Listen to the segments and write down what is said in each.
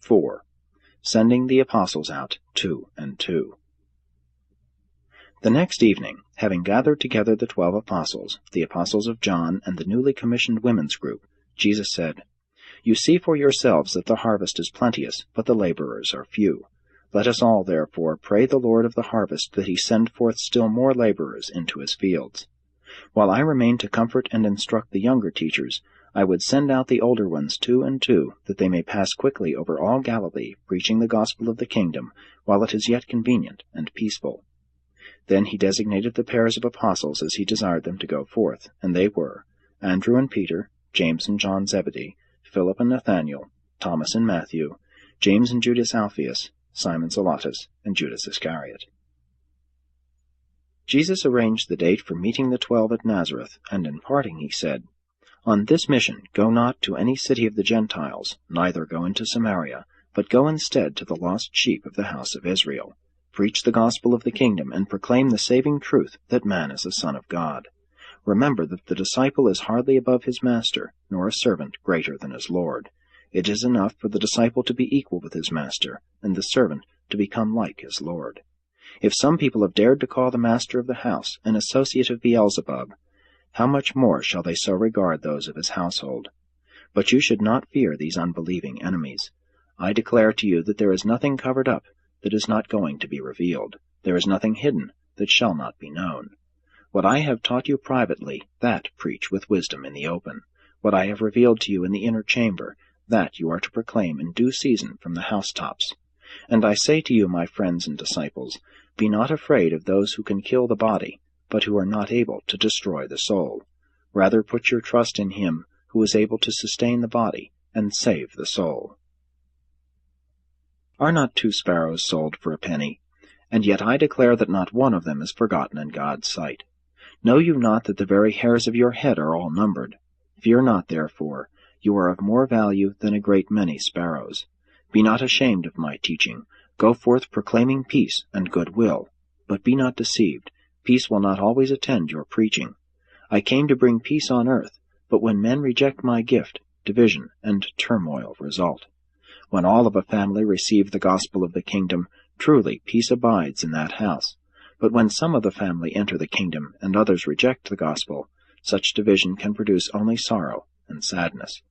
4. Sending the apostles out 2 and 2. The next evening, having gathered together the 12 apostles, the apostles of John, and the newly commissioned women's group, Jesus said, "You see for yourselves that the harvest is plenteous, but the laborers are few. Let us all, therefore, pray the Lord of the harvest that he send forth still more laborers into his fields. While I remain to comfort and instruct the younger teachers, I would send out the older ones 2 and 2, that they may pass quickly over all Galilee, preaching the gospel of the kingdom, while it is yet convenient and peaceful." Then he designated the pairs of apostles as he desired them to go forth, and they were Andrew and Peter, James and John Zebedee, Philip and Nathanael, Thomas and Matthew, James and Judas Alphaeus, Simon Zelotes, and Judas Iscariot. Jesus arranged the date for meeting the 12 at Nazareth, and in parting he said, "On this mission go not to any city of the Gentiles, neither go into Samaria, but go instead to the lost sheep of the house of Israel. Preach the gospel of the kingdom, and proclaim the saving truth that man is a son of God. Remember that the disciple is hardly above his master, nor a servant greater than his Lord. It is enough for the disciple to be equal with his master, and the servant to become like his Lord. If some people have dared to call the master of the house an associate of Beelzebub, how much more shall they so regard those of his household? But you should not fear these unbelieving enemies. I declare to you that there is nothing covered up that is not going to be revealed. There is nothing hidden that shall not be known. What I have taught you privately, that preach with wisdom in the open. What I have revealed to you in the inner chamber, that you are to proclaim in due season from the housetops. And I say to you, my friends and disciples, be not afraid of those who can kill the body, but who are not able to destroy the soul. Rather put your trust in him who is able to sustain the body and save the soul. Are not 2 sparrows sold for a penny? And yet I declare that not one of them is forgotten in God's sight. Know you not that the very hairs of your head are all numbered? Fear not, therefore, you are of more value than a great many sparrows. Be not ashamed of my teaching. Go forth proclaiming peace and goodwill. But be not deceived. Peace will not always attend your preaching. I came to bring peace on earth, but when men reject my gift, division and turmoil result. When all of a family receive the gospel of the kingdom, truly peace abides in that house. But when some of the family enter the kingdom and others reject the gospel, such division can produce only sorrow and sadness.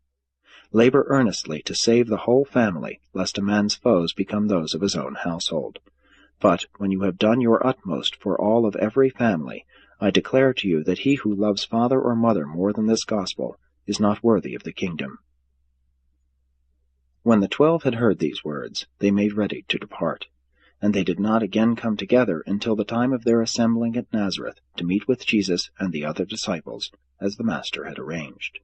Labor earnestly to save the whole family, lest a man's foes become those of his own household. But when you have done your utmost for all of every family, I declare to you that he who loves father or mother more than this gospel is not worthy of the kingdom." When the 12 had heard these words, they made ready to depart. And they did not again come together until the time of their assembling at Nazareth to meet with Jesus and the other disciples, as the Master had arranged.